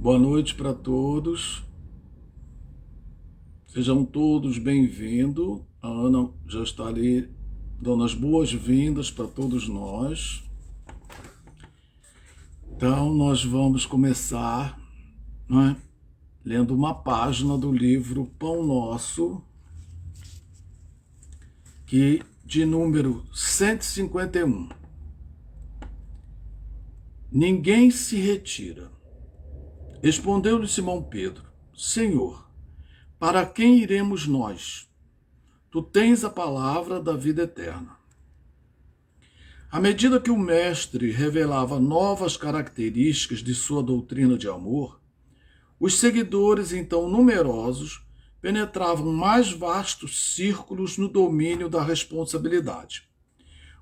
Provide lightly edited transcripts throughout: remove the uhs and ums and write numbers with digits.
Boa noite para todos. Sejam todos bem-vindos. A Ana já está ali dando as boas-vindas para todos nós. Então, nós vamos começar, lendo uma página do livro Pão Nosso, de número 151. Ninguém se retira. Respondeu-lhe Simão Pedro: Senhor, para quem iremos nós? Tu tens a palavra da vida eterna. À medida que o mestre revelava novas características de sua doutrina de amor, os seguidores, então numerosos, penetravam mais vastos círculos no domínio da responsabilidade.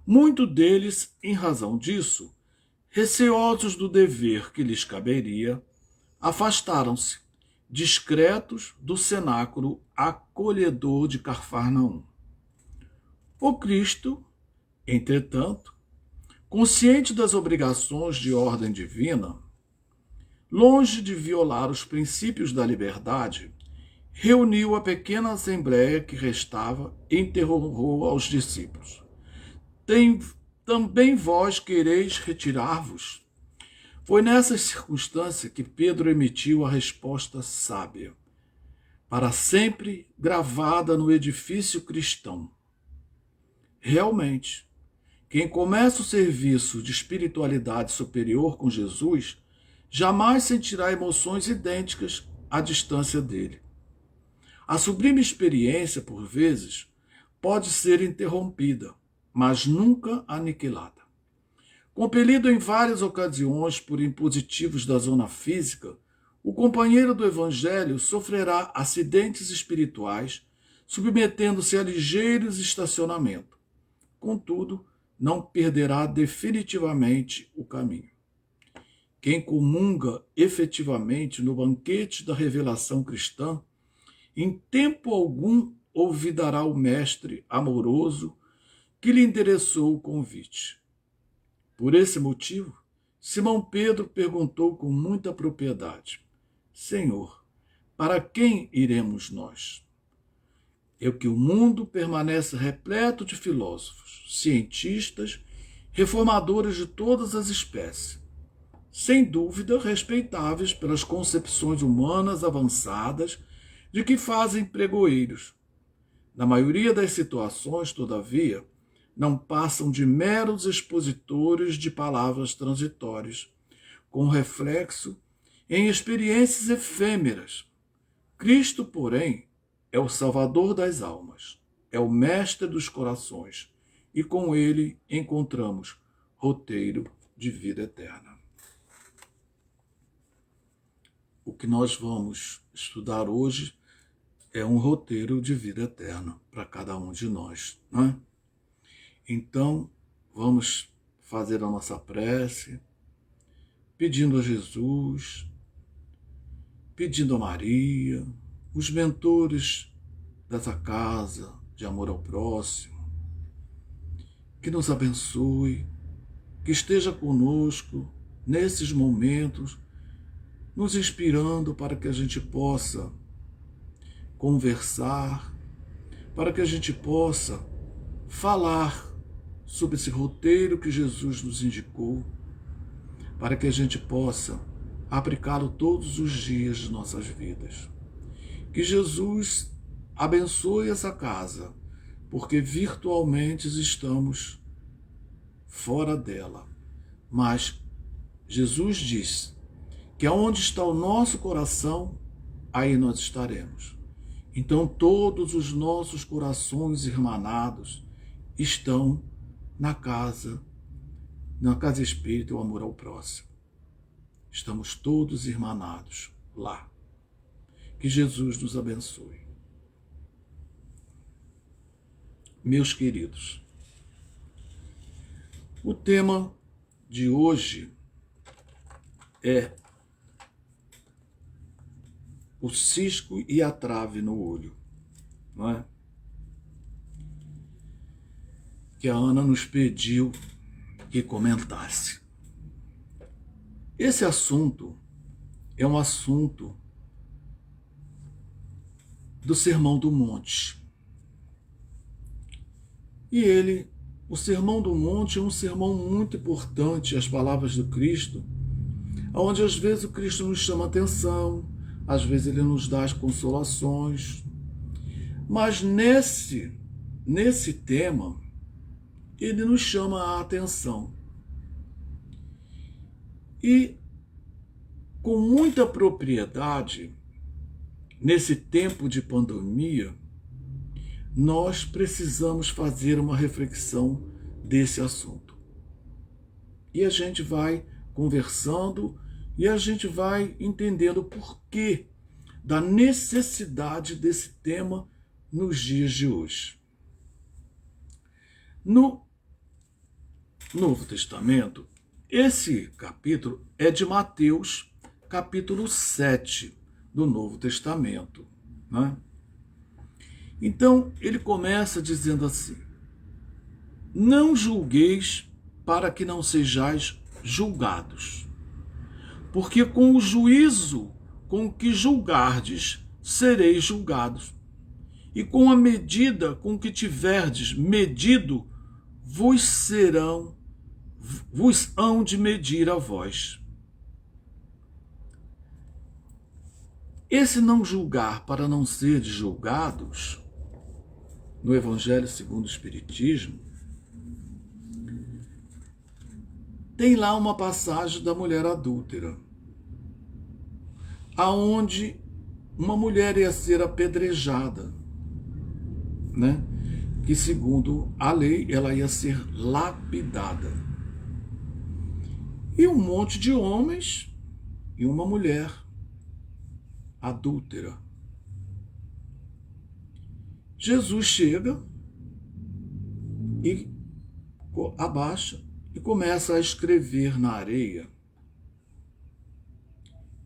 Muitos deles, em razão disso, receosos do dever que lhes caberia, afastaram-se, discretos, do cenáculo acolhedor de Cafarnaum. O Cristo, entretanto, consciente das obrigações de ordem divina, longe de violar os princípios da liberdade, reuniu a pequena assembleia que restava e interrogou aos discípulos: Também vós quereis retirar-vos? Foi nessa circunstância que Pedro emitiu a resposta sábia, para sempre gravada no edifício cristão. Realmente, quem começa o serviço de espiritualidade superior com Jesus jamais sentirá emoções idênticas à distância dele. A sublime experiência, por vezes, pode ser interrompida, mas nunca aniquilada. Compelido em várias ocasiões por impositivos da zona física, o companheiro do Evangelho sofrerá acidentes espirituais, submetendo-se a ligeiros estacionamentos. Contudo, não perderá definitivamente o caminho. Quem comunga efetivamente no banquete da revelação cristã, em tempo algum olvidará o mestre amoroso que lhe endereçou o convite. Por esse motivo, Simão Pedro perguntou com muita propriedade: Senhor, para quem iremos nós? É que o mundo permanece repleto de filósofos, cientistas, reformadores de todas as espécies, sem dúvida respeitáveis pelas concepções humanas avançadas de que fazem pregoeiros. Na maioria das situações, todavia, não passam de meros expositores de palavras transitórias, com reflexo em experiências efêmeras. Cristo, porém, é o Salvador das almas, é o Mestre dos corações, e com ele encontramos roteiro de vida eterna. O que nós vamos estudar hoje é um roteiro de vida eterna para cada um de nós, não é? Então, vamos fazer a nossa prece, pedindo a Jesus, pedindo a Maria, os mentores dessa casa de amor ao próximo, que nos abençoe, que esteja conosco nesses momentos, nos inspirando para que a gente possa conversar, para que a gente possa falar sobre esse roteiro que Jesus nos indicou, para que a gente possa aplicá-lo todos os dias de nossas vidas. Que Jesus abençoe essa casa, porque virtualmente estamos fora dela. Mas Jesus diz que aonde está o nosso coração, aí nós estaremos. Então todos os nossos corações irmanados estão na casa espírita, o amor ao próximo. Estamos todos irmanados lá. Que Jesus nos abençoe. Meus queridos, o tema de hoje é o cisco e a trave no olho, não é? Que a Ana nos pediu que comentasse. Esse assunto é um assunto do Sermão do Monte. E o Sermão do Monte é um sermão muito importante, as palavras do Cristo, onde às vezes o Cristo nos chama atenção, às vezes ele nos dá as consolações, mas nesse tema, ele nos chama a atenção. E com muita propriedade, nesse tempo de pandemia, nós precisamos fazer uma reflexão desse assunto. E a gente vai conversando e a gente vai entendendo o porquê da necessidade desse tema nos dias de hoje. No Novo Testamento, esse capítulo é de Mateus, capítulo 7 do Novo Testamento, né? Então, ele começa dizendo assim: não julgueis para que não sejais julgados, porque com o juízo com que julgardes, sereis julgados, e com a medida com que tiverdes medido, vos hão de medir a vós. Esse não julgar para não seres julgados, no Evangelho segundo o Espiritismo, tem lá uma passagem da mulher adúltera, aonde uma mulher ia ser apedrejada, né? Que segundo a lei ela ia ser lapidada. E um monte de homens e uma mulher adúltera. Jesus chega e abaixa e começa a escrever na areia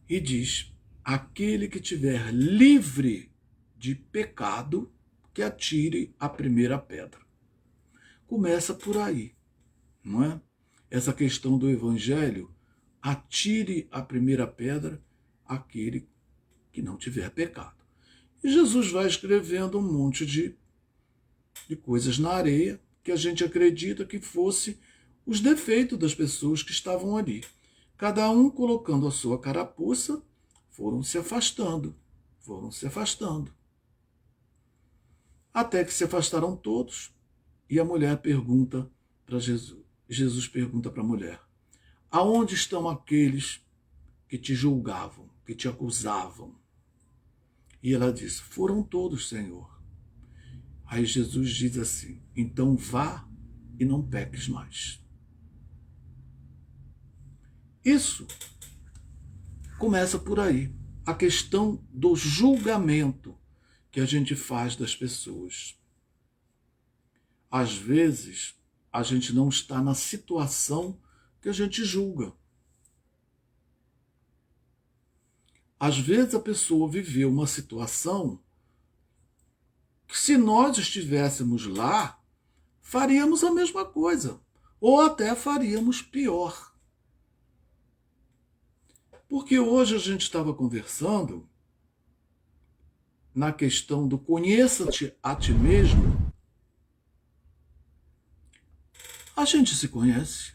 e diz: aquele que tiver livre de pecado, que atire a primeira pedra. Começa por aí, não é? Essa questão do Evangelho, atire a primeira pedra aquele que não tiver pecado. E Jesus vai escrevendo um monte de coisas na areia que a gente acredita que fosse os defeitos das pessoas que estavam ali. Cada um colocando a sua carapuça, foram se afastando. Até que se afastaram todos e a mulher pergunta para Jesus. Jesus pergunta para a mulher: aonde estão aqueles que te julgavam, que te acusavam? E ela diz: foram todos, Senhor. Aí Jesus diz assim: então vá e não peques mais. Isso começa por aí, a questão do julgamento que a gente faz das pessoas. Às vezes, a gente não está na situação que a gente julga. Às vezes a pessoa viveu uma situação que, se nós estivéssemos lá, faríamos a mesma coisa, ou até faríamos pior. Porque hoje a gente estava conversando na questão do conheça-te a ti mesmo. A gente se conhece.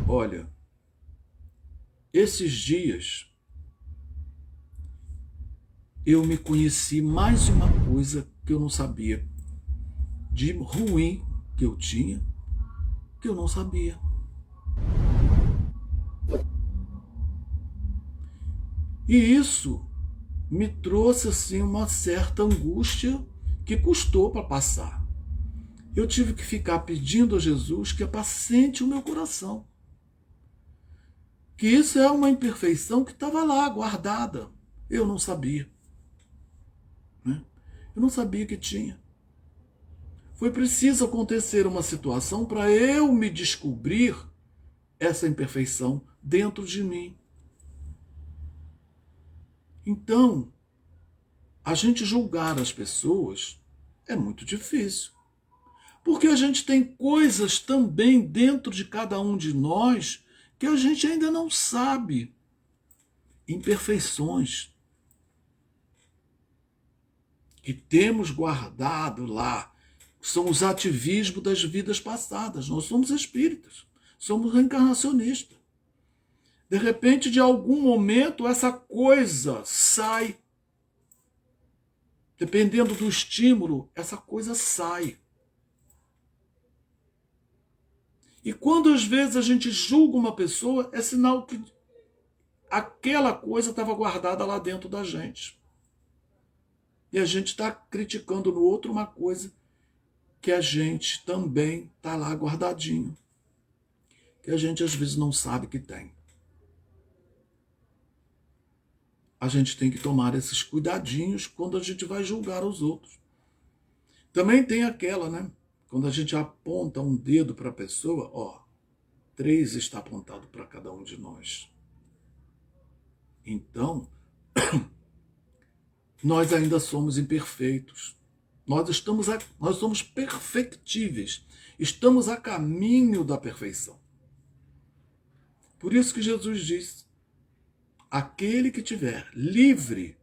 Olha, esses dias eu me conheci mais uma coisa que eu não sabia, de ruim que eu tinha, que eu não sabia. E isso me trouxe assim uma certa angústia que custou para passar. Eu tive que ficar pedindo a Jesus que apacente o meu coração. Que isso é uma imperfeição que estava lá, guardada. Eu não sabia. Né? Eu não sabia que tinha. Foi preciso acontecer uma situação para eu me descobrir essa imperfeição dentro de mim. Então, a gente julgar as pessoas é muito difícil. Porque a gente tem coisas também dentro de cada um de nós que a gente ainda não sabe. Imperfeições que temos guardado lá são os ativismos das vidas passadas. Nós somos espíritas, somos reencarnacionistas. De repente, de algum momento, essa coisa sai. Dependendo do estímulo, essa coisa sai. E quando às vezes a gente julga uma pessoa, é sinal que aquela coisa estava guardada lá dentro da gente. E a gente está criticando no outro uma coisa que a gente também está lá guardadinho. Que a gente às vezes não sabe que tem. A gente tem que tomar esses cuidadinhos quando a gente vai julgar os outros. Também tem aquela, né? Quando a gente aponta um dedo para a pessoa, ó, 3 está apontado para cada um de nós. Então, nós ainda somos imperfeitos. Nós somos perfectíveis. Estamos a caminho da perfeição. Por isso que Jesus diz, aquele que tiver livre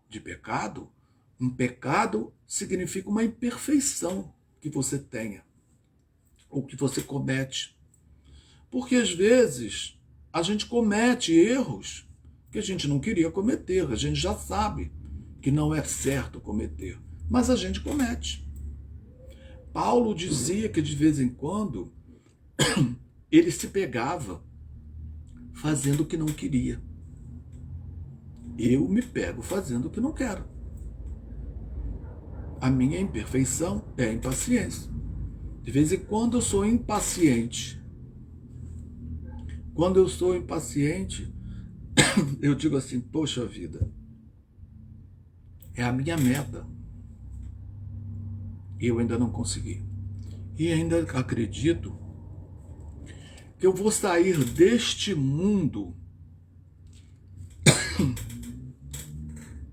de pecado, um pecado significa uma imperfeição que você tenha, ou que você comete. Porque às vezes a gente comete erros que a gente não queria cometer, a gente já sabe que não é certo cometer, mas a gente comete. Paulo dizia que de vez em quando ele se pegava fazendo o que não queria. Eu me pego fazendo o que não quero. A minha imperfeição é a impaciência. De vez em quando eu sou impaciente. Quando eu sou impaciente, eu digo assim, poxa vida, é a minha meta. E eu ainda não consegui. E ainda acredito que eu vou sair deste mundo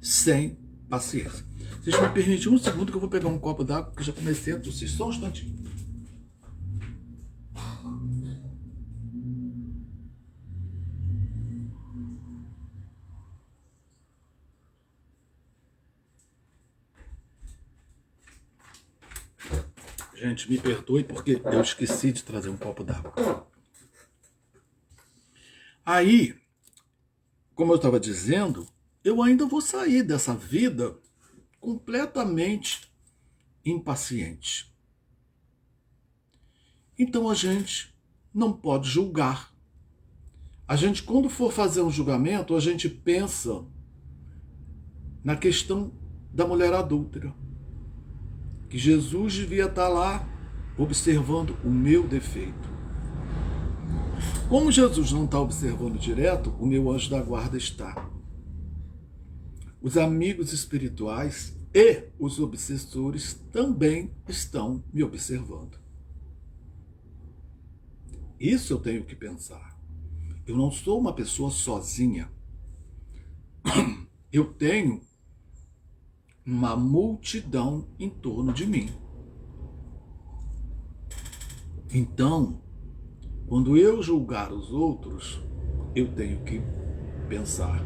sem paciência. Vocês me permitem um segundo que eu vou pegar um copo d'água, porque já comecei a tossir. Só um instantinho. Gente, me perdoe porque eu esqueci de trazer um copo d'água. Aí, como eu estava dizendo, eu ainda vou sair dessa vida completamente impaciente. Então a gente não pode julgar. A gente, quando for fazer um julgamento, a gente pensa na questão da mulher adúltera. Que Jesus devia estar lá observando o meu defeito. Como Jesus não está observando direto, o meu anjo da guarda está. Os amigos espirituais e os obsessores também estão me observando. Isso eu tenho que pensar. Eu não sou uma pessoa sozinha. Eu tenho uma multidão em torno de mim. Então, quando eu julgar os outros, eu tenho que pensar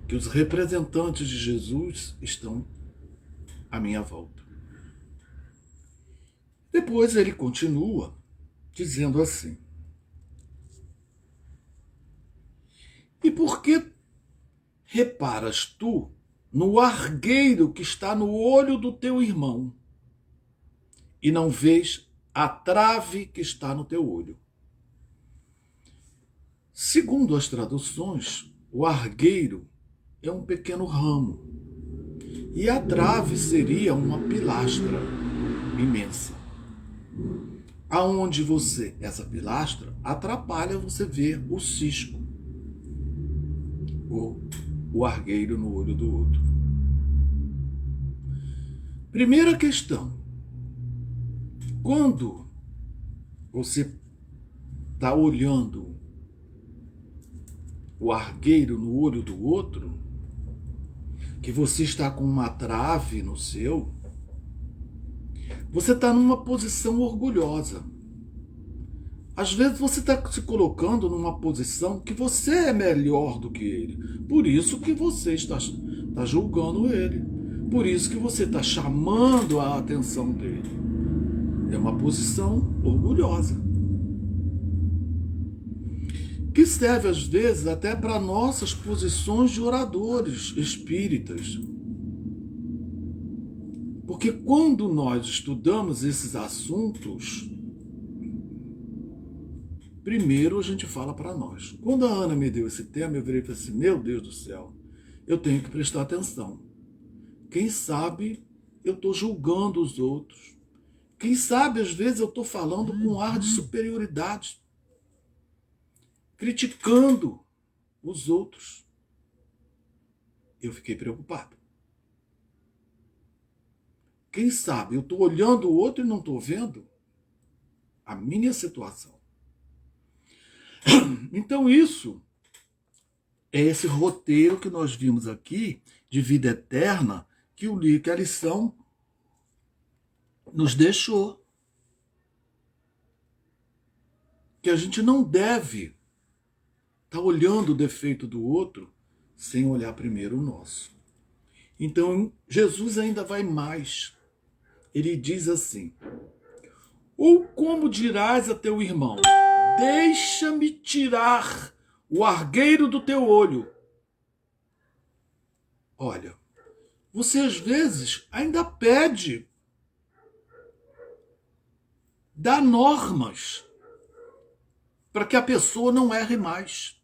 que os representantes de Jesus estão à minha volta. Depois ele continua dizendo assim: e por que reparas tu no argueiro que está no olho do teu irmão e não vês a trave que está no teu olho? Segundo as traduções, o argueiro é um pequeno ramo e a trave seria uma pilastra imensa, aonde essa pilastra atrapalha você ver o cisco, o argueiro no olho do outro. Primeira questão: quando você está olhando o argueiro no olho do outro, que você está com uma trave no seu, você está numa posição orgulhosa. Às vezes você está se colocando numa posição que você é melhor do que ele. Por isso que você está julgando ele. Por isso que você está chamando a atenção dele. É uma posição orgulhosa. Que serve às vezes até para nossas posições de oradores espíritas. Porque quando nós estudamos esses assuntos, primeiro a gente fala para nós. Quando a Ana me deu esse tema, eu virei e falei assim, meu Deus do céu, eu tenho que prestar atenção. Quem sabe eu estou julgando os outros. Quem sabe às vezes eu estou falando com um ar de superioridade, criticando os outros. Eu fiquei preocupado. Quem sabe eu estou olhando o outro e não estou vendo a minha situação. Então isso é esse roteiro que nós vimos aqui de vida eterna que a lição nos deixou. Que a gente não deve estar olhando o defeito do outro sem olhar primeiro o nosso. Então Jesus ainda vai mais. Ele diz assim, ou como dirás a teu irmão, deixa-me tirar o argueiro do teu olho. Olha, você às vezes ainda pede, dá normas para que a pessoa não erre mais.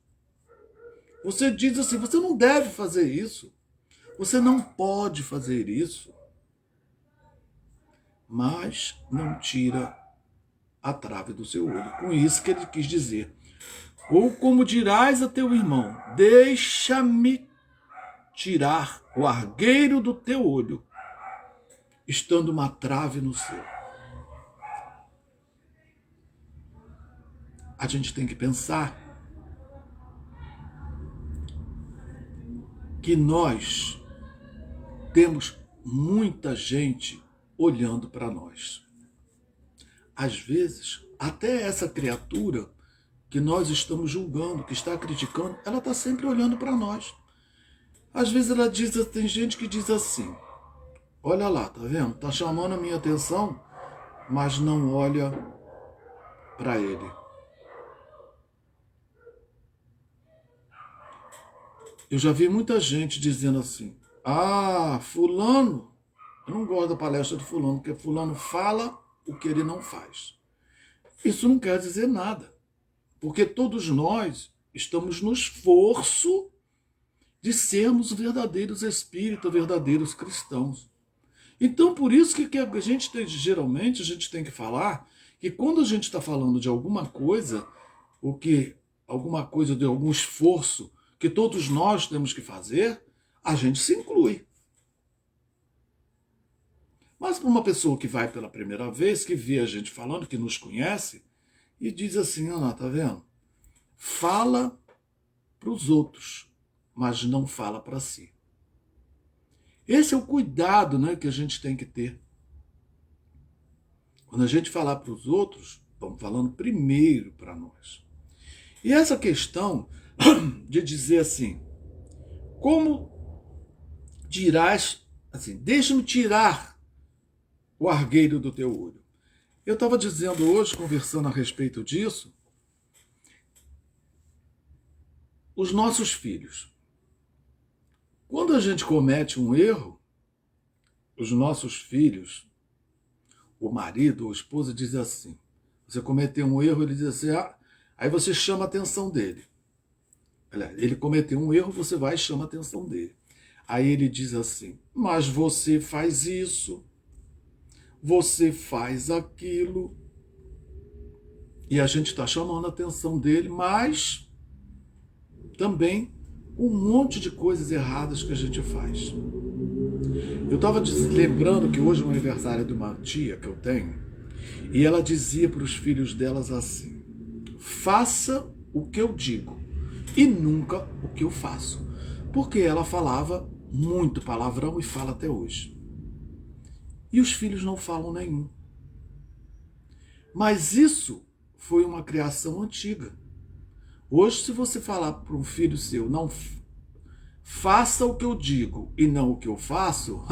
Você diz assim, você não deve fazer isso, você não pode fazer isso, mas não tira a trave do seu olho. Com isso que ele quis dizer. Ou como dirás a teu irmão, deixa-me tirar o argueiro do teu olho, estando uma trave no seu. A gente tem que pensar que nós temos muita gente olhando para nós. Às vezes, até essa criatura que nós estamos julgando, que está criticando, ela está sempre olhando para nós. Às vezes ela diz, tem gente que diz assim, olha lá, tá vendo? Está chamando a minha atenção, mas não olha para ele. Eu já vi muita gente dizendo assim, fulano, eu não gosto da palestra do fulano, porque fulano fala o que ele não faz. Isso não quer dizer nada, porque todos nós estamos no esforço de sermos verdadeiros espíritos, verdadeiros cristãos. Então, por isso que geralmente a gente tem que falar que quando a gente está falando de alguma coisa, alguma coisa de algum esforço que todos nós temos que fazer, a gente se inclui. Mas para uma pessoa que vai pela primeira vez, que vê a gente falando, que nos conhece, e diz assim, tá vendo? Fala para os outros, mas não fala para si. Esse é o cuidado, né, que a gente tem que ter. Quando a gente falar para os outros, estamos falando primeiro para nós. E essa questão de dizer assim, como dirás, assim, deixa-me tirar o argueiro do teu olho. Eu estava dizendo hoje, conversando a respeito disso, os nossos filhos. Quando a gente comete um erro, os nossos filhos, o marido ou a esposa diz assim, você cometeu um erro, ele diz assim, aí você chama a atenção dele. Ele cometeu um erro, você vai e chama a atenção dele. Aí ele diz assim, mas você faz isso, você faz aquilo, e a gente está chamando a atenção dele, mas também um monte de coisas erradas que a gente faz. Eu estava lembrando que hoje é o aniversário de uma tia que eu tenho, e ela dizia para os filhos delas assim, faça o que eu digo e nunca o que eu faço. Porque ela falava muito palavrão e fala até hoje. E os filhos não falam nenhum. Mas isso foi uma criação antiga. Hoje, se você falar para um filho seu, não faça o que eu digo e não o que eu faço,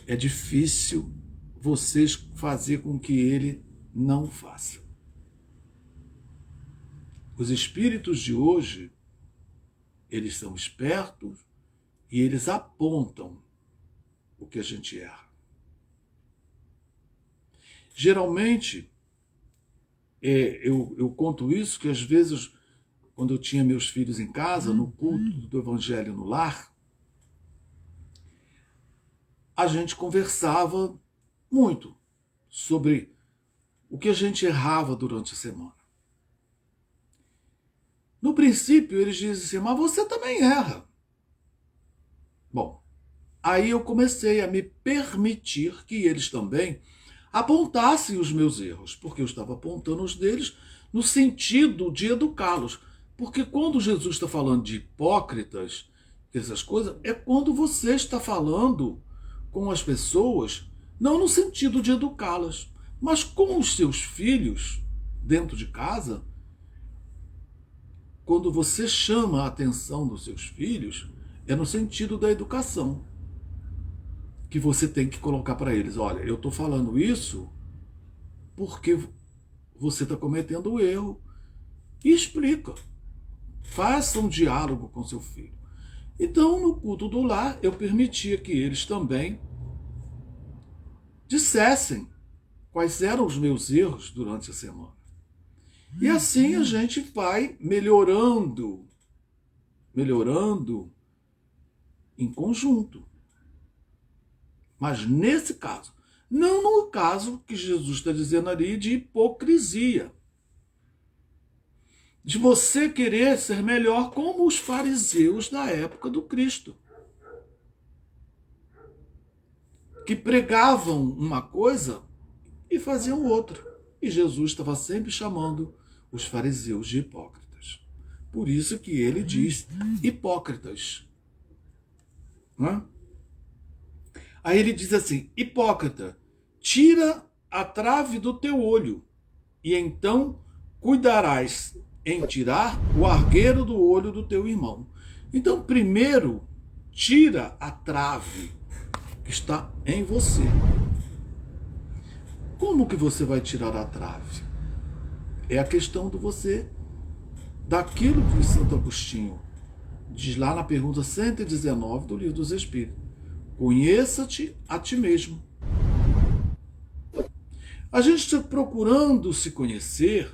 é difícil vocês fazer com que ele não faça. Os espíritos de hoje, eles são espertos e eles apontam o que a gente erra. Geralmente, eu conto isso, que às vezes, quando eu tinha meus filhos em casa, no culto do Evangelho no Lar, a gente conversava muito sobre o que a gente errava durante a semana. No princípio, eles dizem assim, mas você também erra. Bom, aí eu comecei a me permitir que eles também apontassem os meus erros, porque eu estava apontando os deles no sentido de educá-los. Porque quando Jesus está falando de hipócritas, essas coisas, é quando você está falando com as pessoas, não no sentido de educá-las, mas com os seus filhos dentro de casa. Quando você chama a atenção dos seus filhos, é no sentido da educação, que você tem que colocar para eles, olha, eu estou falando isso porque você está cometendo um erro. E explica. Faça um diálogo com seu filho. Então, no culto do lar, eu permitia que eles também dissessem quais eram os meus erros durante a semana. E assim a gente vai melhorando em conjunto. Mas nesse caso, não no caso que Jesus está dizendo ali de hipocrisia, de você querer ser melhor como os fariseus da época do Cristo, que pregavam uma coisa e faziam outra. E Jesus estava sempre chamando os fariseus de hipócritas. Por isso que ele diz hipócritas. Não é? Aí ele diz assim, hipócrita, tira a trave do teu olho, e então cuidarás em tirar o argueiro do olho do teu irmão. Então, primeiro, tira a trave que está em você. Como que você vai tirar a trave? É a questão do você, daquilo que Santo Agostinho diz lá na pergunta 119 do Livro dos Espíritos. Conheça-te a ti mesmo. A gente está procurando se conhecer,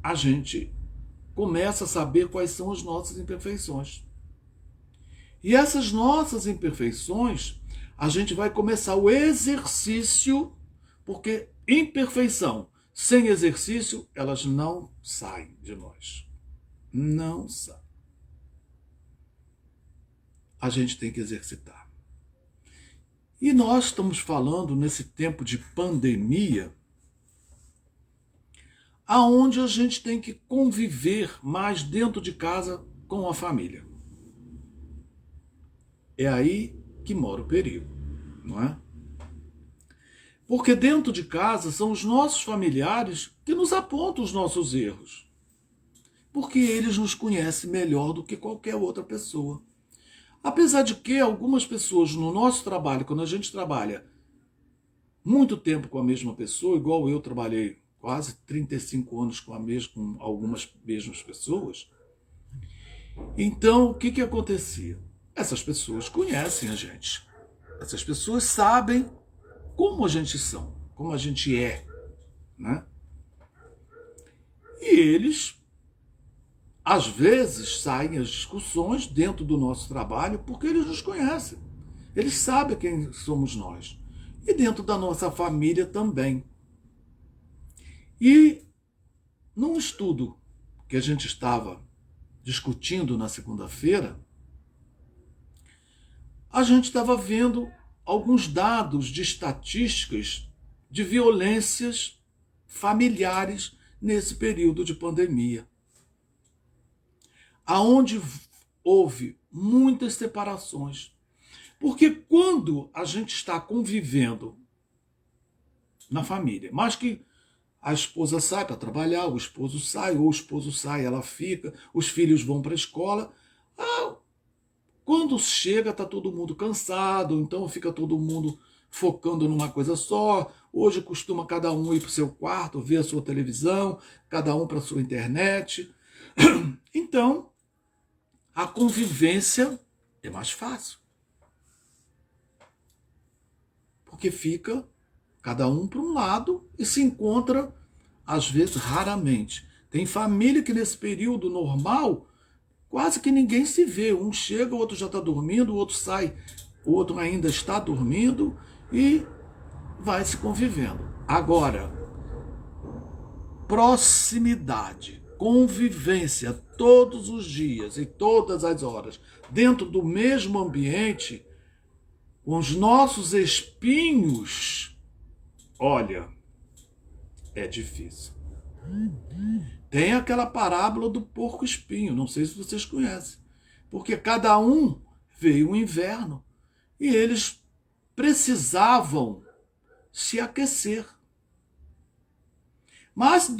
a gente começa a saber quais são as nossas imperfeições. E essas nossas imperfeições, a gente vai começar o exercício, porque imperfeição sem exercício, elas não saem de nós. Não saem. A gente tem que exercitar. E nós estamos falando nesse tempo de pandemia, aonde a gente tem que conviver mais dentro de casa com a família. É aí que mora o perigo, não é? Porque dentro de casa são os nossos familiares que nos apontam os nossos erros. Porque eles nos conhecem melhor do que qualquer outra pessoa. Apesar de que algumas pessoas no nosso trabalho, quando a gente trabalha muito tempo com a mesma pessoa, igual eu trabalhei quase 35 anos com algumas mesmas pessoas, então o que acontecia? Essas pessoas conhecem a gente. Essas pessoas sabem como a gente são, como a gente é, né? E eles, às vezes, saem as discussões dentro do nosso trabalho porque eles nos conhecem. Eles sabem quem somos nós. E dentro da nossa família também. E num estudo que a gente estava discutindo na segunda-feira, a gente estava vendo alguns dados de estatísticas de violências familiares nesse período de pandemia, aonde houve muitas separações. Porque quando a gente está convivendo na família, mas que a esposa sai para trabalhar, o esposo sai, ou o esposo sai, ela fica, os filhos vão para a escola. Quando chega, está todo mundo cansado, então fica todo mundo focando numa coisa só. Hoje costuma cada um ir para o seu quarto, ver a sua televisão, cada um para a sua internet. Então, a convivência é mais fácil. Porque fica cada um para um lado e se encontra, às vezes, raramente. Tem família que nesse período normal, quase que ninguém se vê. Um chega, o outro já está dormindo, o outro sai, o outro ainda está dormindo e vai se convivendo. Agora, proximidade, convivência todos os dias e todas as horas, dentro do mesmo ambiente, com os nossos espinhos, olha, é difícil. Tem aquela parábola do porco-espinho, não sei se vocês conhecem, porque cada um veio o inverno e eles precisavam se aquecer. Mas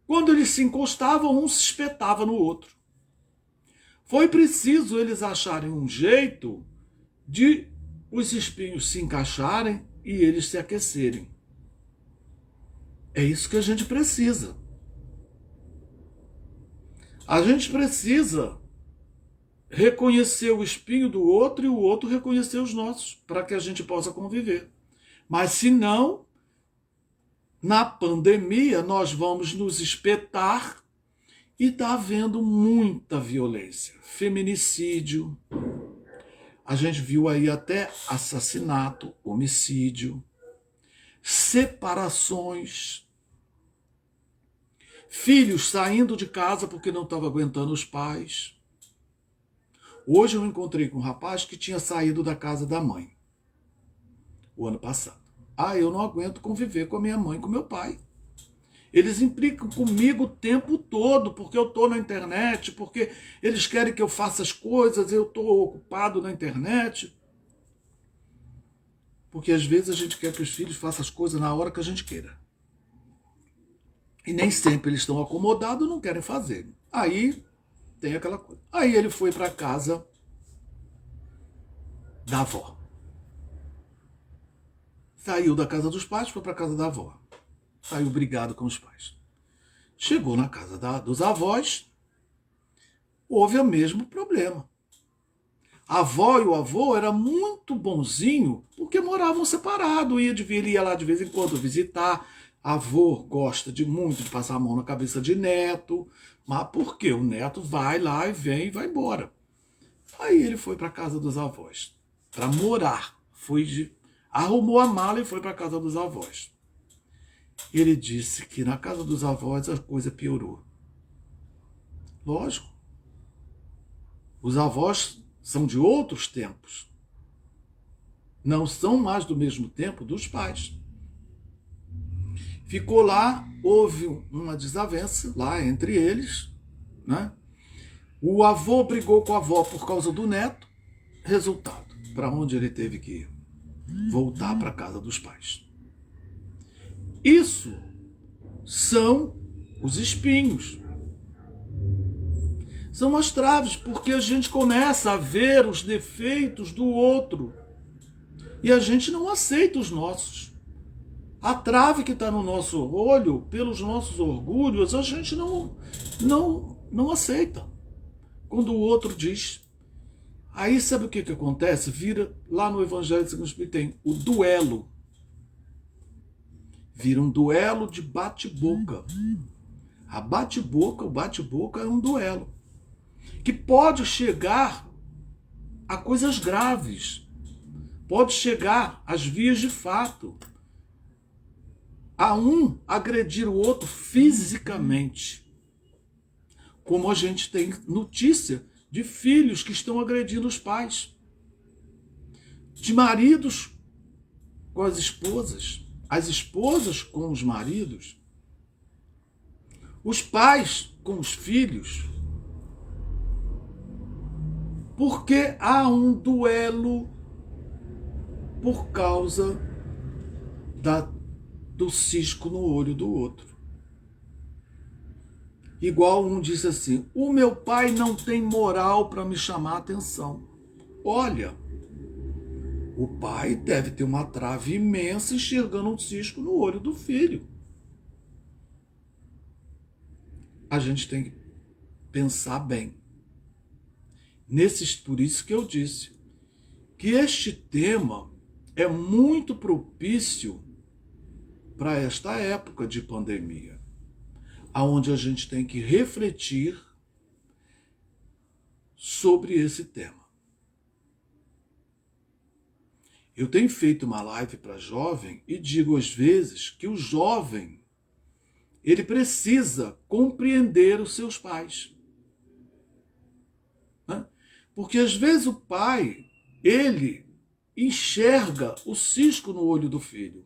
quando eles se encostavam, um se espetava no outro. Foi preciso eles acharem um jeito de os espinhos se encaixarem e eles se aquecerem. É isso que a gente precisa. A gente precisa reconhecer o espinho do outro e o outro reconhecer os nossos, para que a gente possa conviver. Mas se não, na pandemia nós vamos nos espetar e está havendo muita violência. Feminicídio, a gente viu aí até assassinato, homicídio, separações, filhos saindo de casa porque não estavam aguentando os pais. Hoje eu encontrei com um rapaz que tinha saído da casa da mãe, o ano passado. Eu não aguento conviver com a minha mãe e com meu pai. Eles implicam comigo o tempo todo, porque eu estou na internet, porque eles querem que eu faça as coisas, eu estou ocupado na internet. Porque às vezes a gente quer que os filhos façam as coisas na hora que a gente queira. E nem sempre eles estão acomodados e não querem fazer. Aí tem aquela coisa. Aí ele foi para a casa da avó. Saiu da casa dos pais, foi para a casa da avó. Saiu brigado com os pais. Chegou na casa dos avós, houve o mesmo problema. A avó e o avô era muito bonzinho, porque moravam separados, ele ia lá de vez em quando visitar. A avô gosta muito de passar a mão na cabeça de neto, mas por quê? O neto vai lá e vem e vai embora. Aí ele foi para a casa dos avós, para morar. Arrumou a mala e foi para a casa dos avós. Ele disse que na casa dos avós a coisa piorou. Lógico. Os avós são de outros tempos. Não são mais do mesmo tempo dos pais. Ficou lá, houve uma desavença lá entre eles, né? O avô brigou com a avó por causa do neto. Resultado, para onde ele teve que ir? Voltar para a casa dos pais. Isso são os espinhos. São as traves, porque a gente começa a ver os defeitos do outro e a gente não aceita os nossos. A trave que está no nosso olho, pelos nossos orgulhos, a gente não aceita. Quando o outro diz. Aí sabe o que acontece? Vira lá no Evangelho segundo o Espírito, tem o duelo. Vira um duelo de bate-boca. O bate-boca é um duelo. Que pode chegar a coisas graves. Pode chegar às vias de fato. A um agredir o outro fisicamente. Como a gente tem notícia de filhos que estão agredindo os pais. De maridos com as esposas. As esposas com os maridos, os pais com os filhos, porque há um duelo por causa do cisco no olho do outro. Igual um disse assim: o meu pai não tem moral para me chamar a atenção. Olha, o pai deve ter uma trave imensa enxergando um cisco no olho do filho. A gente tem que pensar bem. Por isso que eu disse que este tema é muito propício para esta época de pandemia, aonde a gente tem que refletir sobre esse tema. Eu tenho feito uma live para jovem e digo às vezes que o jovem, ele precisa compreender os seus pais. Né? Porque às vezes o pai, ele enxerga o cisco no olho do filho.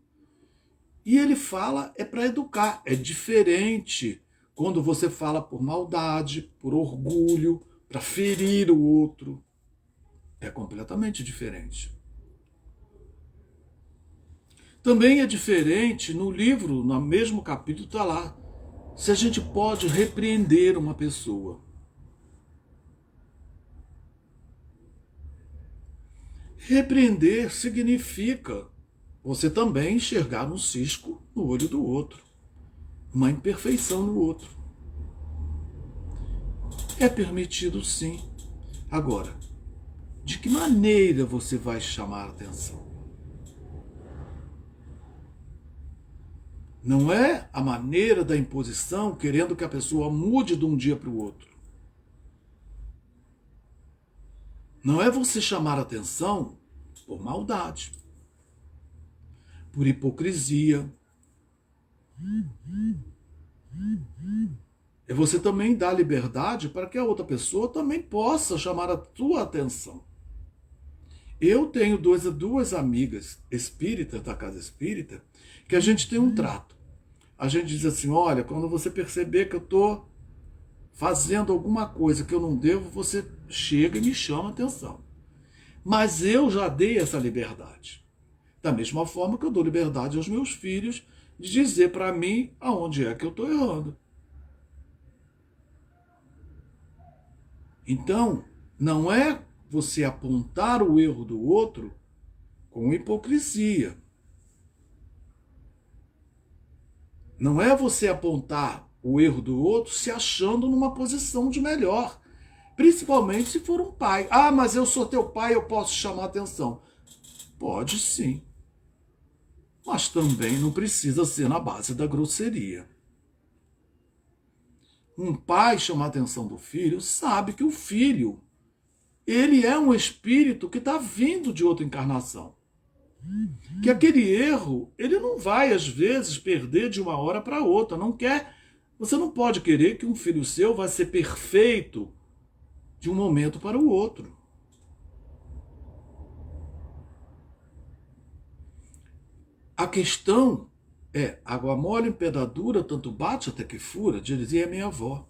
E ele fala para educar. É diferente quando você fala por maldade, por orgulho, para ferir o outro. É completamente diferente. Também é diferente no livro, no mesmo capítulo está lá, se a gente pode repreender uma pessoa. Repreender significa você também enxergar um cisco no olho do outro, uma imperfeição no outro. É permitido sim. Agora, de que maneira você vai chamar a atenção? Não é a maneira da imposição, querendo que a pessoa mude de um dia para o outro. Não é você chamar a atenção por maldade, por hipocrisia. É você também dar liberdade para que a outra pessoa também possa chamar a tua atenção. Eu tenho duas amigas espíritas da casa espírita que a gente tem um trato. A gente diz assim: olha, quando você perceber que eu estou fazendo alguma coisa que eu não devo, você chega e me chama a atenção. Mas eu já dei essa liberdade. Da mesma forma que eu dou liberdade aos meus filhos de dizer para mim aonde é que eu estou errando. Então, não é você apontar o erro do outro com hipocrisia. Não é você apontar o erro do outro se achando numa posição de melhor. Principalmente se for um pai. Ah, mas eu sou teu pai, eu posso chamar a atenção. Pode sim. Mas também não precisa ser na base da grosseria. Um pai chamar a atenção do filho sabe que o filho, ele é um espírito que está vindo de outra encarnação. Que aquele erro, ele não vai, às vezes, perder de uma hora para outra. Não quer. Você não pode querer que um filho seu vai ser perfeito de um momento para o outro. A questão é: água mole em pedra dura, tanto bate até que fura, dizia minha avó.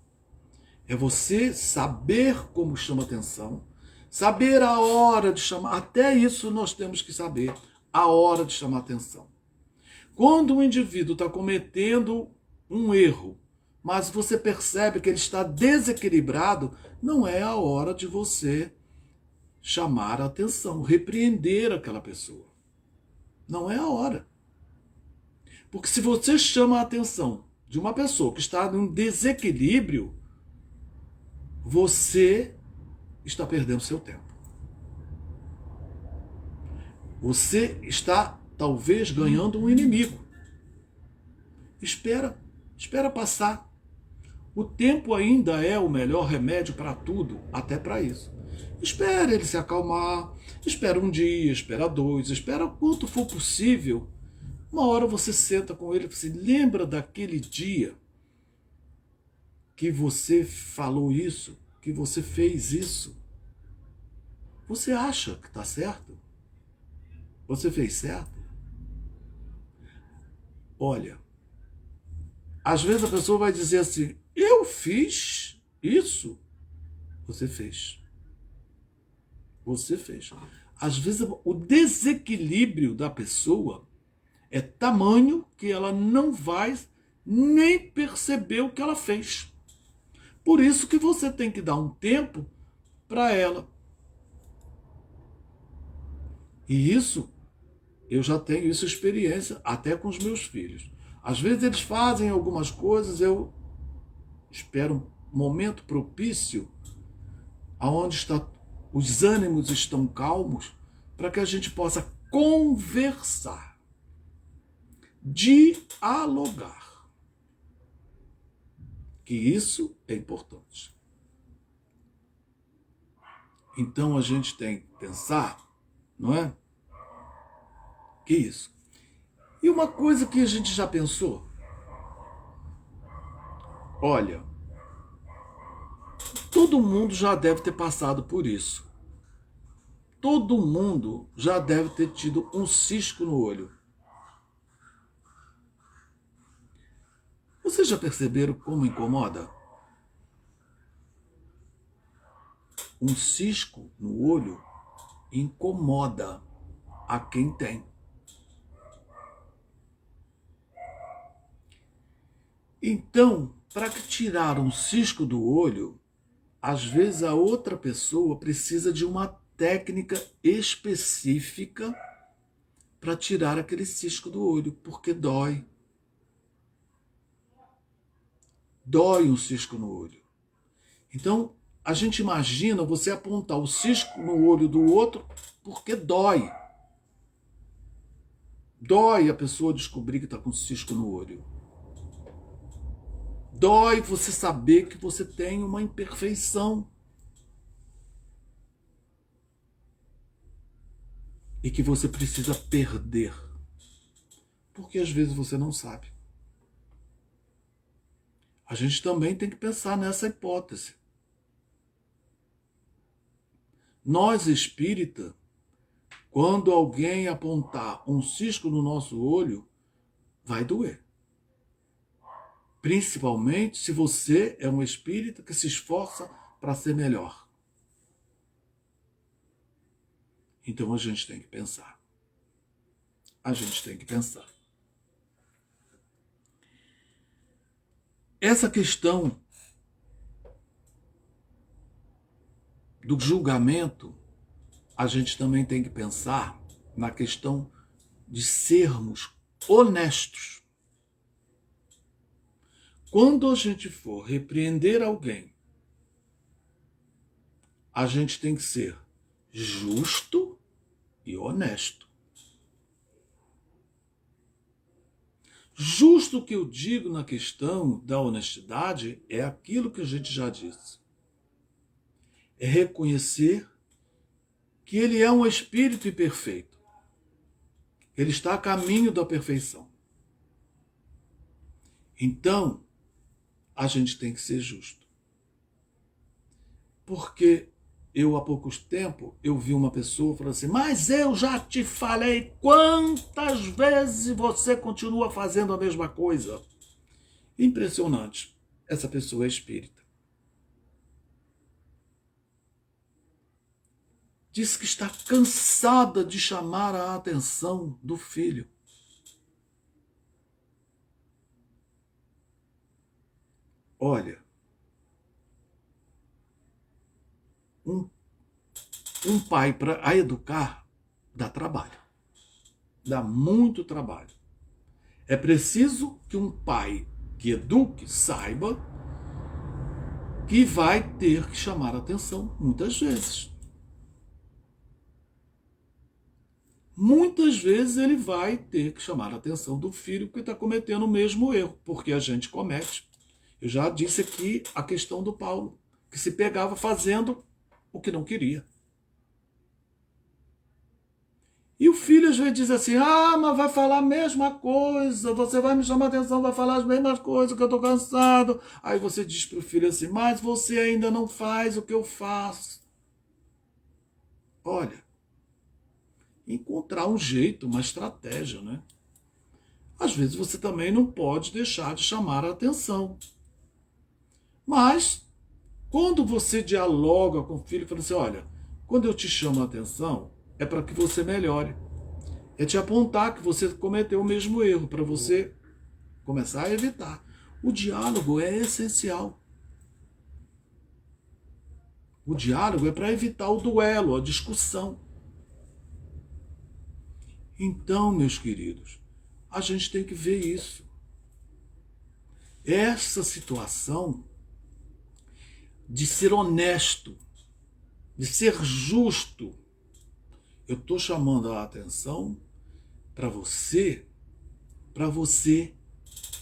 É você saber como chama atenção, saber a hora de chamar. Até isso nós temos que saber, a hora de chamar atenção. Quando um indivíduo está cometendo um erro, mas você percebe que ele está desequilibrado, não é a hora de você chamar a atenção, repreender aquela pessoa. Não é a hora. Porque se você chama a atenção de uma pessoa que está num desequilíbrio, você está perdendo seu tempo. Você está talvez ganhando um inimigo. Espera passar. O tempo ainda é o melhor remédio para tudo, até para isso. Espera ele se acalmar, espera um dia, espera dois, espera quanto for possível. Uma hora você senta com ele e você lembra daquele dia que você falou isso, que você fez isso. Você acha que está certo? Você fez certo? Olha, às vezes a pessoa vai dizer assim: eu fiz isso. Você fez. Você fez. Às vezes o desequilíbrio da pessoa é tamanho que ela não vai nem perceber o que ela fez. Por isso que você tem que dar um tempo para ela. E isso, eu já tenho isso experiência até com os meus filhos. Às vezes eles fazem algumas coisas, eu espero um momento propício, aonde os ânimos estão calmos, para que a gente possa conversar, dialogar. Que isso é importante. Então a gente tem que pensar, não é? Que isso. E uma coisa que a gente já pensou, olha, todo mundo já deve ter passado por isso. Todo mundo já deve ter tido um cisco no olho. Vocês já perceberam como incomoda? Um cisco no olho incomoda a quem tem. Então, para tirar um cisco do olho, às vezes a outra pessoa precisa de uma técnica específica para tirar aquele cisco do olho, porque dói. Dói um cisco no olho. Então, a gente imagina você apontar o cisco no olho do outro porque dói. Dói a pessoa descobrir que está com cisco no olho. Dói você saber que você tem uma imperfeição. E que você precisa perder. Porque às vezes você não sabe. A gente também tem que pensar nessa hipótese. Nós, espírita, quando alguém apontar um cisco no nosso olho, vai doer. Principalmente se você é um espírita que se esforça para ser melhor. Então a gente tem que pensar. A gente tem que pensar. Essa questão do julgamento, a gente também tem que pensar na questão de sermos honestos. Quando a gente for repreender alguém, a gente tem que ser justo e honesto. Justo que eu digo na questão da honestidade é aquilo que a gente já disse. É reconhecer que ele é um espírito imperfeito. Ele está a caminho da perfeição. Então, a gente tem que ser justo. Porque há pouco tempo, eu vi uma pessoa falando assim, mas eu já te falei quantas vezes você continua fazendo a mesma coisa. Impressionante. Essa pessoa é espírita. Diz que está cansada de chamar a atenção do filho. Olha, um pai para educar dá trabalho. Dá muito trabalho. É preciso que um pai que eduque saiba que vai ter que chamar a atenção muitas vezes. Muitas vezes ele vai ter que chamar a atenção do filho porque está cometendo o mesmo erro, porque a gente comete. Eu já disse aqui a questão do Paulo, que se pegava fazendo o que não queria. E o filho às vezes diz assim, mas vai falar a mesma coisa, você vai me chamar a atenção, vai falar as mesmas coisas, que eu estou cansado. Aí você diz para o filho assim, mas você ainda não faz o que eu faço. Olha, encontrar um jeito, uma estratégia, né? Às vezes você também não pode deixar de chamar a atenção. Mas, quando você dialoga com o filho, fala assim, olha, quando eu te chamo a atenção, é para que você melhore. É te apontar que você cometeu o mesmo erro, para você começar a evitar. O diálogo é essencial. O diálogo é para evitar o duelo, a discussão. Então, meus queridos, a gente tem que ver isso. Essa situação de ser honesto, de ser justo, eu estou chamando a atenção para você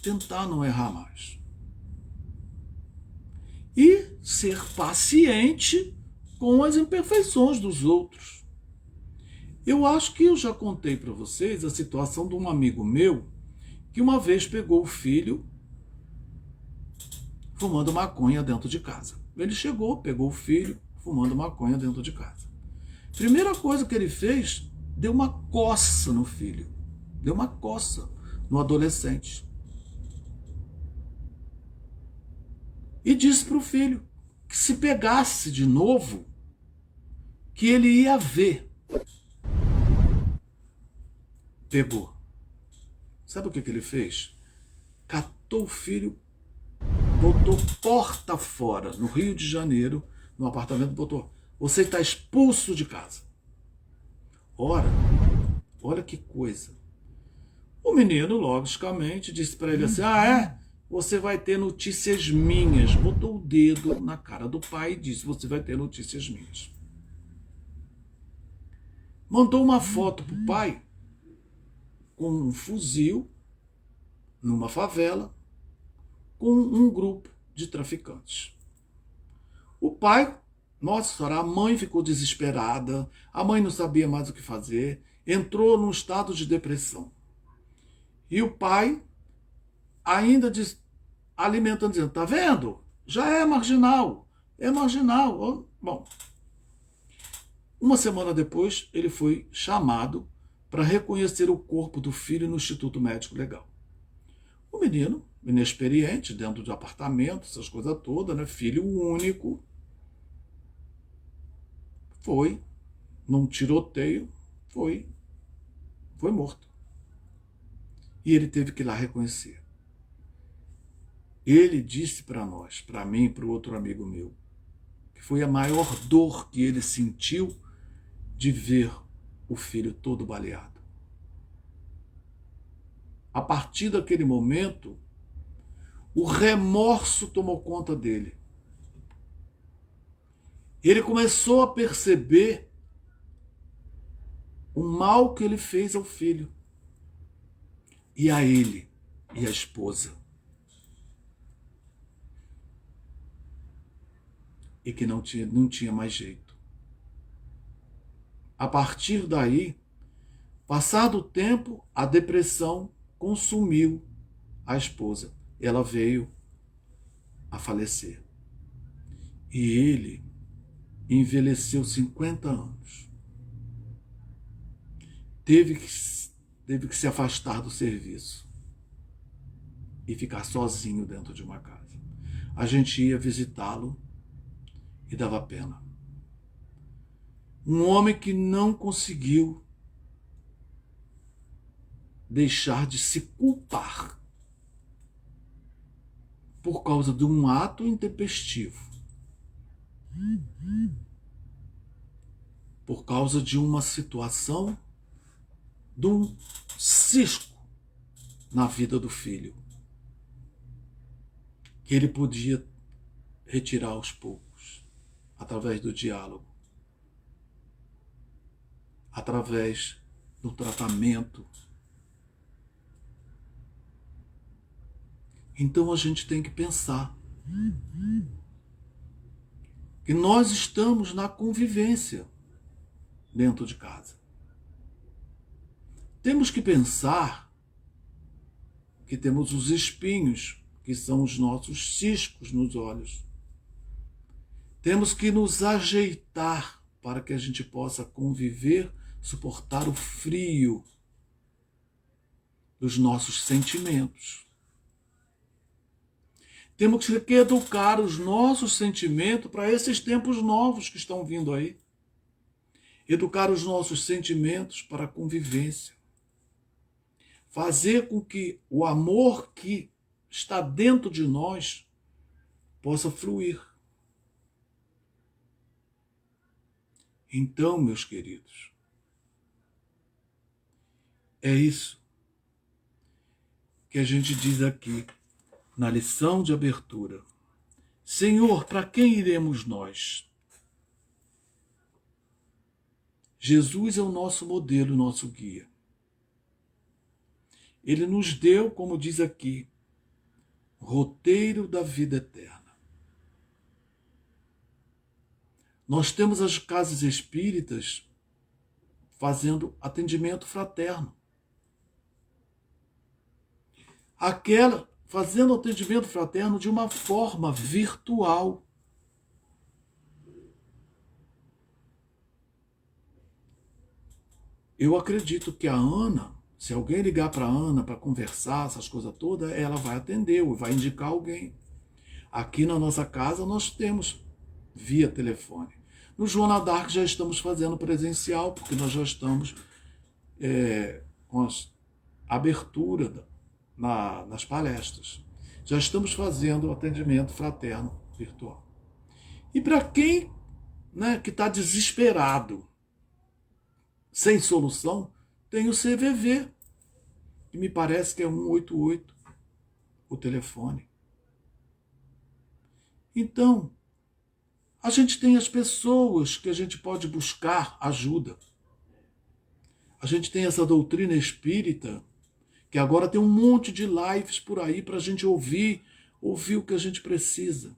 tentar não errar mais. E ser paciente com as imperfeições dos outros. Eu acho que eu já contei para vocês a situação de um amigo meu que uma vez pegou o filho fumando maconha dentro de casa. Ele chegou, pegou o filho fumando maconha dentro de casa. Primeira coisa que ele fez, deu uma coça no filho. Deu uma coça no adolescente. E disse para o filho que se pegasse de novo, que ele ia ver. Pegou. Sabe o que ele fez? Catou o filho, botou porta fora, no Rio de Janeiro, no apartamento, botou: você está expulso de casa. Ora, olha que coisa. O menino, logicamente, disse para ele assim: ah, é? Você vai ter notícias minhas. Botou o dedo na cara do pai e disse: você vai ter notícias minhas. Mandou uma foto para o pai com um fuzil numa favela com um grupo de traficantes. O pai, nossa senhora, a mãe ficou desesperada, a mãe não sabia mais o que fazer, entrou num estado de depressão. E o pai ainda alimentando, dizendo: tá vendo? Já é marginal, é marginal. Bom, uma semana depois, ele foi chamado para reconhecer o corpo do filho no Instituto Médico Legal. O menino, inexperiente, dentro de apartamento, essas coisas todas, né? Filho único, foi num tiroteio, foi morto. E ele teve que ir lá reconhecer. Ele disse para nós, para mim e para o outro amigo meu, que foi a maior dor que ele sentiu de ver o filho todo baleado. A partir daquele momento, o remorso tomou conta dele. Ele começou a perceber o mal que ele fez ao filho, e a ele, e a esposa. E que não tinha mais jeito. A partir daí, passado o tempo, a depressão consumiu a esposa. Ela veio a falecer. E ele envelheceu 50 anos. Teve que se afastar do serviço e ficar sozinho dentro de uma casa. A gente ia visitá-lo e dava pena. Um homem que não conseguiu deixar de se culpar por causa de um ato intempestivo, por causa de uma situação, de um cisco na vida do filho, que ele podia retirar aos poucos, através do diálogo, através do tratamento. Então a gente tem que pensar que nós estamos na convivência dentro de casa. Temos que pensar que temos os espinhos, que são os nossos ciscos nos olhos. Temos que nos ajeitar para que a gente possa conviver, suportar o frio dos nossos sentimentos. Temos que educar os nossos sentimentos para esses tempos novos que estão vindo aí. Educar os nossos sentimentos para a convivência. fazer com que o amor que está dentro de nós possa fluir. Então, meus queridos, é isso que a gente diz aqui na lição de abertura. Senhor, para quem iremos nós? Jesus é o nosso modelo, o nosso guia. Ele nos deu, como diz aqui, roteiro da vida eterna. Nós temos as casas espíritas fazendo atendimento fraterno. Aquela fazendo atendimento fraterno de uma forma virtual. Eu acredito que a Ana, se alguém ligar para a Ana para conversar, essas coisas todas, ela vai atender ou vai indicar alguém. Aqui na nossa casa nós temos via telefone. No Joana d'Arc já estamos fazendo presencial, porque nós já estamos com a abertura nas palestras. Já estamos fazendo atendimento fraterno virtual. E para quem, que está desesperado, sem solução, tem o CVV, que me parece que é 188, o telefone. Então, a gente tem as pessoas que a gente pode buscar ajuda. A gente tem essa doutrina espírita, que agora tem um monte de lives por aí para a gente ouvir o que a gente precisa.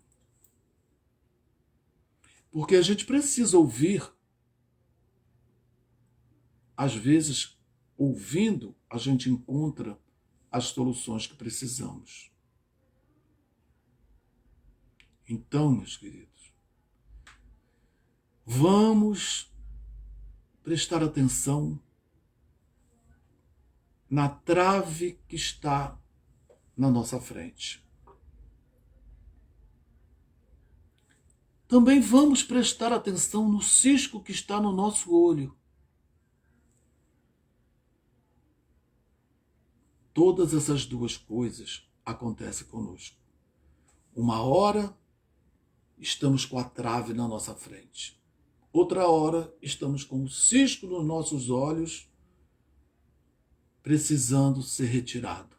Porque a gente precisa ouvir. Às vezes, ouvindo, a gente encontra as soluções que precisamos. Então, meus queridos, vamos prestar atenção na trave que está na nossa frente. Também vamos prestar atenção no cisco que está no nosso olho. Todas essas duas coisas acontecem conosco. Uma hora estamos com a trave na nossa frente. Outra hora estamos com o cisco nos nossos olhos, precisando ser retirado.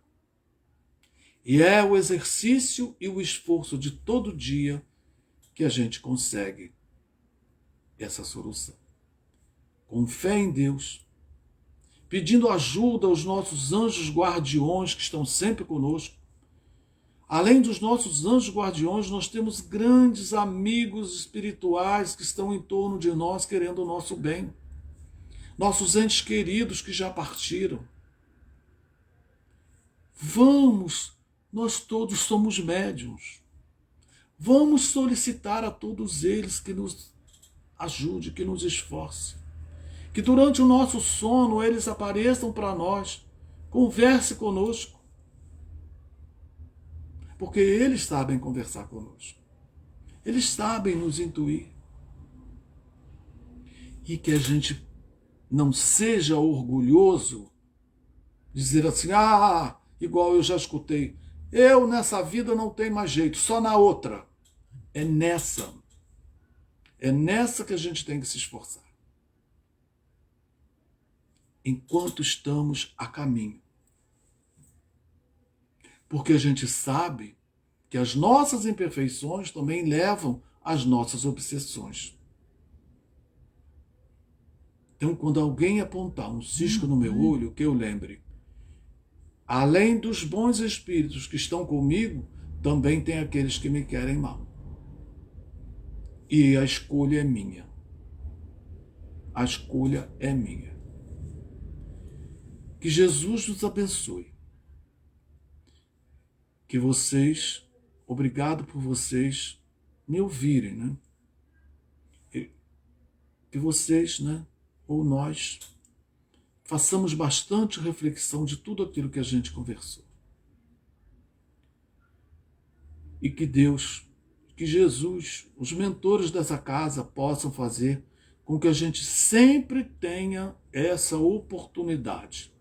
E é o exercício e o esforço de todo dia que a gente consegue essa solução. Com fé em Deus, pedindo ajuda aos nossos anjos guardiões que estão sempre conosco. Além dos nossos anjos guardiões, nós temos grandes amigos espirituais que estão em torno de nós querendo o nosso bem. Nossos entes queridos que já partiram. Vamos, nós todos somos médiuns. Vamos solicitar a todos eles que nos ajude, que nos esforce. Que durante o nosso sono eles apareçam para nós, converse conosco. Porque eles sabem conversar conosco. Eles sabem nos intuir. E que a gente não seja orgulhoso, dizer assim, igual eu já escutei, eu nessa vida não tenho mais jeito, só na outra. É nessa que a gente tem que se esforçar. Enquanto estamos a caminho. Porque a gente sabe que as nossas imperfeições também levam às nossas obsessões. Então, quando alguém apontar um cisco no meu olho, que eu lembre, além dos bons espíritos que estão comigo, também tem aqueles que me querem mal. E a escolha é minha. A escolha é minha. Que Jesus nos abençoe. Que vocês, obrigado por vocês me ouvirem, né? Que vocês, ou nós, façamos bastante reflexão de tudo aquilo que a gente conversou. E que Deus, que Jesus, os mentores dessa casa possam fazer com que a gente sempre tenha essa oportunidade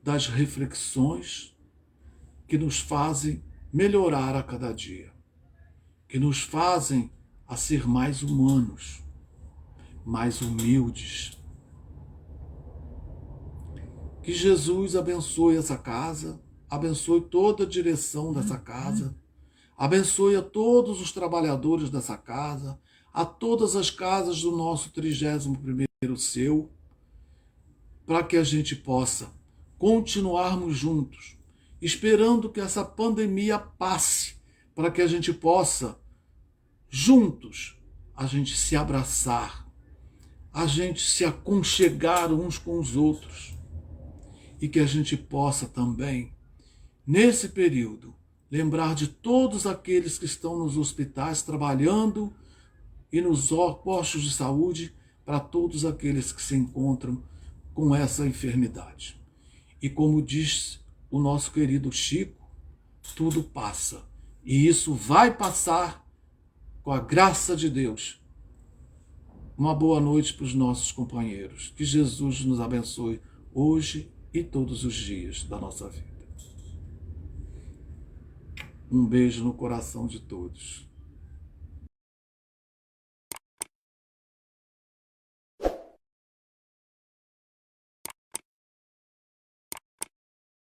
das reflexões que nos fazem melhorar a cada dia, que nos fazem a ser mais humanos, mais humildes. Que Jesus abençoe essa casa, abençoe toda a direção dessa casa, abençoe a todos os trabalhadores dessa casa, a todas as casas do nosso 31º Céu, para que a gente possa continuarmos juntos, esperando que essa pandemia passe, para que a gente possa, juntos, a gente se abraçar, a gente se aconchegar uns com os outros, e que a gente possa também, nesse período, lembrar de todos aqueles que estão nos hospitais trabalhando e nos postos de saúde, para todos aqueles que se encontram com essa enfermidade. E como diz o nosso querido Chico, tudo passa. E isso vai passar com a graça de Deus. Uma boa noite para os nossos companheiros. Que Jesus nos abençoe hoje e todos os dias da nossa vida. Um beijo no coração de todos.